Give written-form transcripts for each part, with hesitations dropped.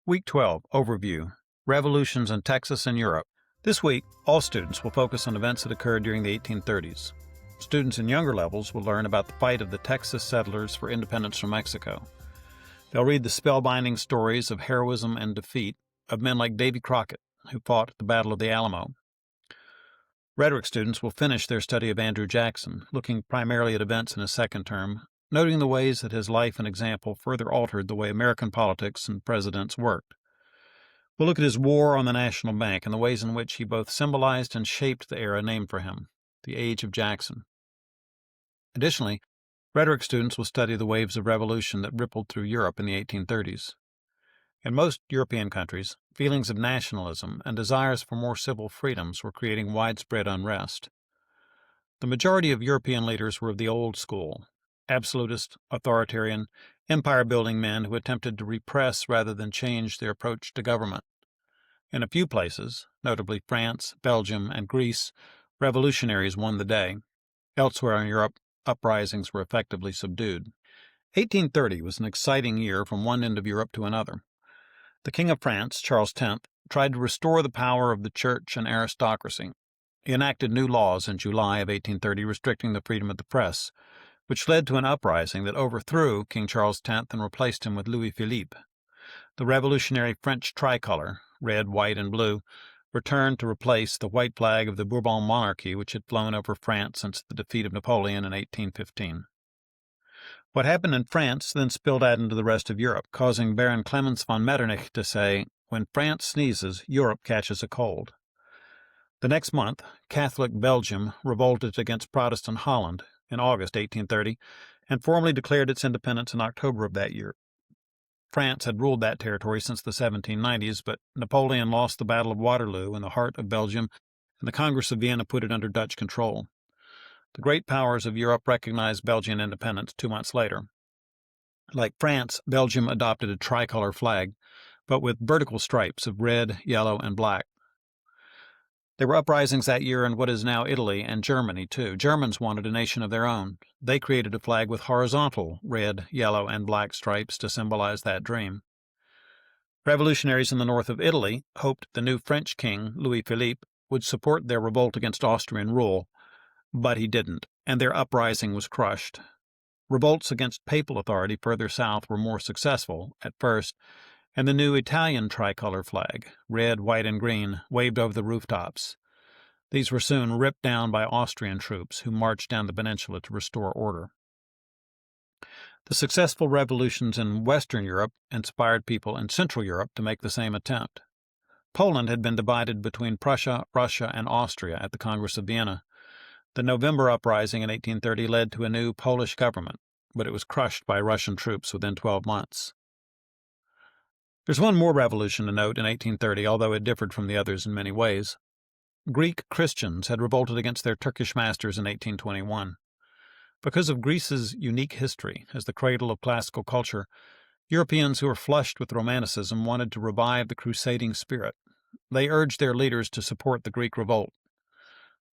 Week 12, Overview, Revolutions in Texas and Europe. This week, all students will focus on events that occurred during the 1830s. Students in younger levels will learn about the fight of the Texas settlers for independence from Mexico. They'll read the spellbinding stories of heroism and defeat of men like Davy Crockett, who fought at the Battle of the Alamo. Rhetoric students will finish their study of Andrew Jackson, looking primarily at events in his second term, noting the ways that his life and example further altered the way American politics and presidents worked. We'll look at his war on the national bank and the ways in which he both symbolized and shaped the era named for him, the Age of Jackson. Additionally, rhetoric students will study the waves of revolution that rippled through Europe in the 1830s. In most European countries, feelings of nationalism and desires for more civil freedoms were creating widespread unrest. The majority of European leaders were of the old school, absolutist, authoritarian, empire-building men who attempted to repress rather than change their approach to government. In a few places, notably France, Belgium, and Greece, revolutionaries won the day. Elsewhere in Europe, uprisings were effectively subdued. 1830 was an exciting year from one end of Europe to another. The King of France, Charles X, tried to restore the power of the church and aristocracy. He enacted new laws in July of 1830 restricting the freedom of the press, which led to an uprising that overthrew King Charles X and replaced him with Louis Philippe. The revolutionary French tricolor, red, white, and blue, returned to replace the white flag of the Bourbon monarchy which had flown over France since the defeat of Napoleon in 1815. What happened in France then spilled out into the rest of Europe, causing Baron Clemens von Metternich to say, "When France sneezes, Europe catches a cold." The next month, Catholic Belgium revolted against Protestant Holland in August 1830 and formally declared its independence in October of that year. France had ruled that territory since the 1790s, but Napoleon lost the Battle of Waterloo in the heart of Belgium, and the Congress of Vienna put it under Dutch control. The great powers of Europe recognized Belgian independence 2 months later. Like France, Belgium adopted a tricolor flag, but with vertical stripes of red, yellow, and black. There were uprisings that year in what is now Italy and Germany, too. Germans wanted a nation of their own. They created a flag with horizontal red, yellow, and black stripes to symbolize that dream. Revolutionaries in the north of Italy hoped the new French king, Louis Philippe, would support their revolt against Austrian rule, but he didn't, and their uprising was crushed. Revolts against papal authority further south were more successful, at first, and the new Italian tricolor flag, red, white, and green, waved over the rooftops. These were soon ripped down by Austrian troops who marched down the peninsula to restore order. The successful revolutions in Western Europe inspired people in Central Europe to make the same attempt. Poland had been divided between Prussia, Russia, and Austria at the Congress of Vienna. The November uprising in 1830 led to a new Polish government, but it was crushed by Russian troops within 12 months. There's one more revolution to note in 1830, although it differed from the others in many ways. Greek Christians had revolted against their Turkish masters in 1821. Because of Greece's unique history as the cradle of classical culture, Europeans who were flushed with Romanticism wanted to revive the crusading spirit. They urged their leaders to support the Greek revolt.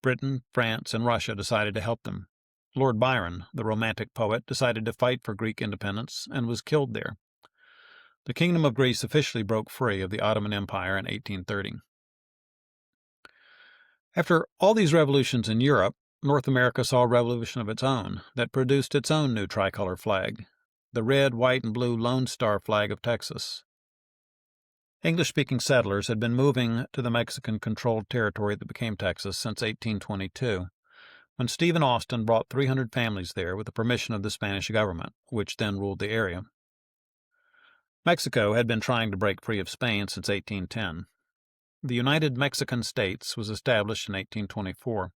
Britain, France, and Russia decided to help them. Lord Byron, the Romantic poet, decided to fight for Greek independence and was killed there. The Kingdom of Greece officially broke free of the Ottoman Empire in 1830. After all these revolutions in Europe, North America saw a revolution of its own that produced its own new tricolor flag, the red, white, and blue Lone Star flag of Texas. English-speaking settlers had been moving to the Mexican-controlled territory that became Texas since 1822, when Stephen Austin brought 300 families there with the permission of the Spanish government, which then ruled the area. Mexico had been trying to break free of Spain since 1810. The United Mexican States was established in 1824.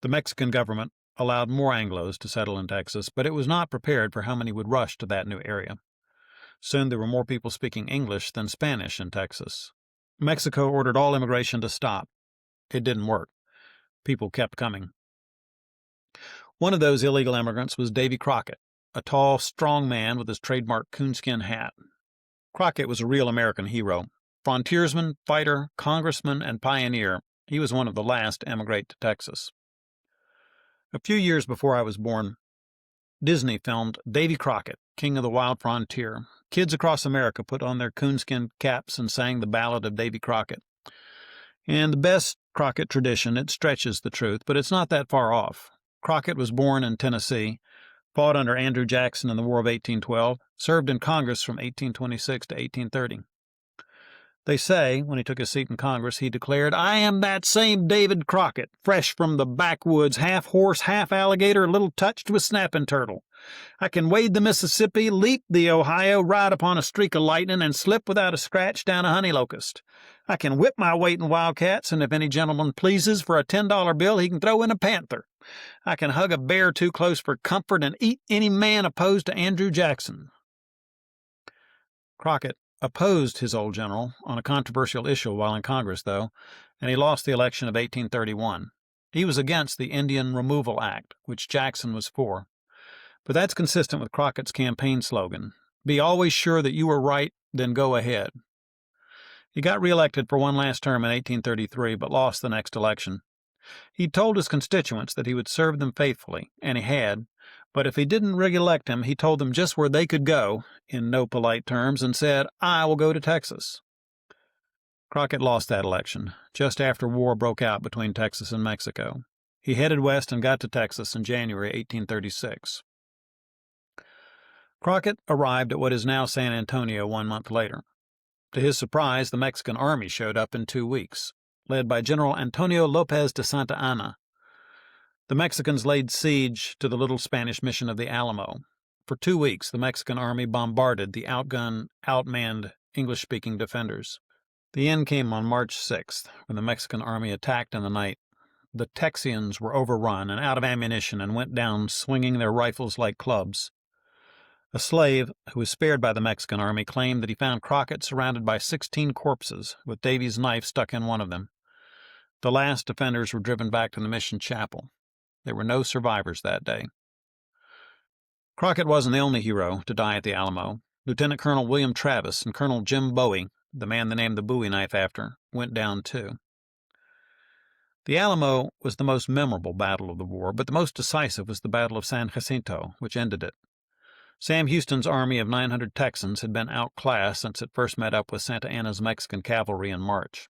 The Mexican government allowed more Anglos to settle in Texas, but it was not prepared for how many would rush to that new area. Soon there were more people speaking English than Spanish in Texas. Mexico ordered all immigration to stop. It didn't work. People kept coming. One of those illegal immigrants was Davy Crockett, a tall, strong man with his trademark coonskin hat. Crockett was a real American hero. Frontiersman, fighter, congressman, and pioneer, he was one of the last to emigrate to Texas. A few years before I was born, Disney filmed Davy Crockett, King of the Wild Frontier. Kids across America put on their coonskin caps and sang the ballad of Davy Crockett. In the best Crockett tradition, it stretches the truth, but it's not that far off. Crockett was born in Tennessee, fought under Andrew Jackson in the War of 1812, served in Congress from 1826 to 1830. They say, when he took his seat in Congress, he declared, "I am that same David Crockett, fresh from the backwoods, half horse, half alligator, a little touched with snapping turtle. I can wade the Mississippi, leap the Ohio, ride upon a streak of lightning, and slip without a scratch down a honey locust. I can whip my weight in wildcats, and if any gentleman pleases for a $10 bill, he can throw in a panther. I can hug a bear too close for comfort and eat any man opposed to Andrew Jackson." Crockett opposed his old general on a controversial issue while in Congress, though, and he lost the election of 1831. He was against the Indian Removal Act, which Jackson was for. But that's consistent with Crockett's campaign slogan, "Be always sure that you were right, then go ahead." He got reelected for one last term in 1833, but lost the next election. He told his constituents that he would serve them faithfully, and he had, but if he didn't re-elect him, he told them just where they could go, in no polite terms, and said, "I will go to Texas." Crockett lost that election, just after war broke out between Texas and Mexico. He headed west and got to Texas in January 1836. Crockett arrived at what is now San Antonio 1 month later. To his surprise, the Mexican army showed up in 2 weeks, led by General Antonio Lopez de Santa Anna. The Mexicans laid siege to the little Spanish mission of the Alamo. For 2 weeks, the Mexican army bombarded the outgunned, outmanned English-speaking defenders. The end came on March 6th, when the Mexican army attacked in the night. The Texians were overrun and out of ammunition and went down swinging their rifles like clubs. A slave who was spared by the Mexican army claimed that he found Crockett surrounded by 16 corpses, with Davy's knife stuck in one of them. The last defenders were driven back to the mission chapel. There were no survivors that day. Crockett wasn't the only hero to die at the Alamo. Lieutenant Colonel William Travis and Colonel Jim Bowie, the man they named the Bowie knife after, went down too. The Alamo was the most memorable battle of the war, but the most decisive was the Battle of San Jacinto, which ended it. Sam Houston's army of 900 Texans had been outclassed since it first met up with Santa Anna's Mexican cavalry in March.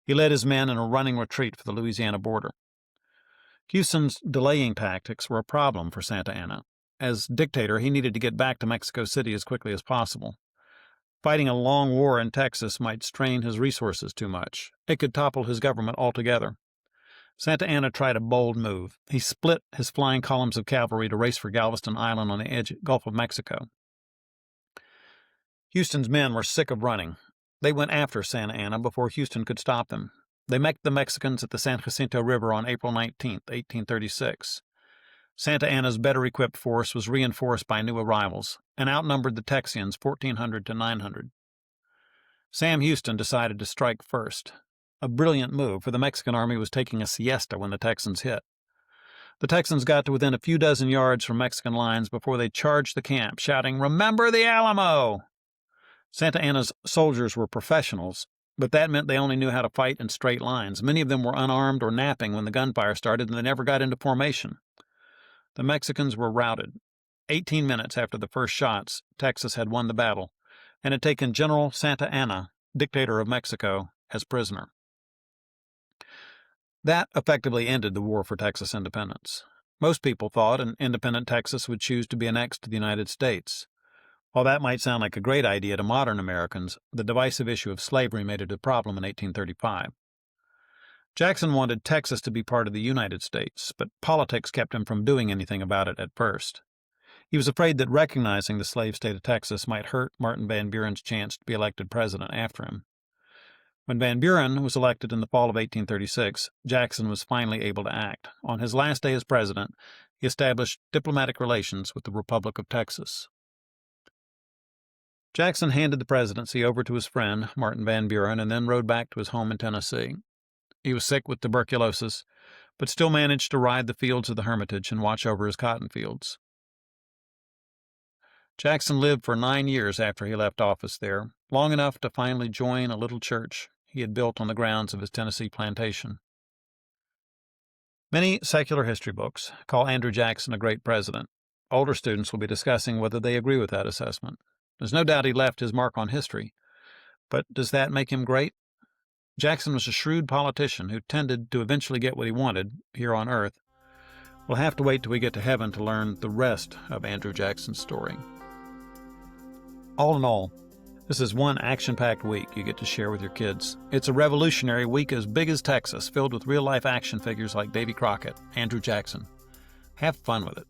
He led his men in a running retreat for the Louisiana border. Houston's delaying tactics were a problem for Santa Anna. As dictator, he needed to get back to Mexico City as quickly as possible. Fighting a long war in Texas might strain his resources too much. It could topple his government altogether. Santa Anna tried a bold move. He split his flying columns of cavalry to race for Galveston Island on the edge of the Gulf of Mexico. Houston's men were sick of running. They went after Santa Anna before Houston could stop them. They met the Mexicans at the San Jacinto River on April 19, 1836. Santa Anna's better-equipped force was reinforced by new arrivals and outnumbered the Texians 1,400 to 900. Sam Houston decided to strike first. A brilliant move, for the Mexican army was taking a siesta when the Texans hit. The Texans got to within a few dozen yards from Mexican lines before they charged the camp, shouting, "Remember the Alamo!" Santa Anna's soldiers were professionals, but that meant they only knew how to fight in straight lines. Many of them were unarmed or napping when the gunfire started, and they never got into formation. The Mexicans were routed. 18 minutes after the first shots, Texas had won the battle and had taken General Santa Anna, dictator of Mexico, as prisoner. That effectively ended the war for Texas independence. Most people thought an independent Texas would choose to be annexed to the United States. While that might sound like a great idea to modern Americans, the divisive issue of slavery made it a problem in 1835. Jackson wanted Texas to be part of the United States, but politics kept him from doing anything about it at first. He was afraid that recognizing the slave state of Texas might hurt Martin Van Buren's chance to be elected president after him. When Van Buren was elected in the fall of 1836, Jackson was finally able to act. On his last day as president, he established diplomatic relations with the Republic of Texas. Jackson handed the presidency over to his friend, Martin Van Buren, and then rode back to his home in Tennessee. He was sick with tuberculosis, but still managed to ride the fields of the Hermitage and watch over his cotton fields. Jackson lived for 9 years after he left office there, long enough to finally join a little church he had built on the grounds of his Tennessee plantation. Many secular history books call Andrew Jackson a great president. Older students will be discussing whether they agree with that assessment. There's no doubt he left his mark on history, but does that make him great? Jackson was a shrewd politician who tended to eventually get what he wanted here on Earth. We'll have to wait till we get to heaven to learn the rest of Andrew Jackson's story. All in all, this is one action-packed week you get to share with your kids. It's a revolutionary week as big as Texas, filled with real-life action figures like Davy Crockett, Andrew Jackson. Have fun with it.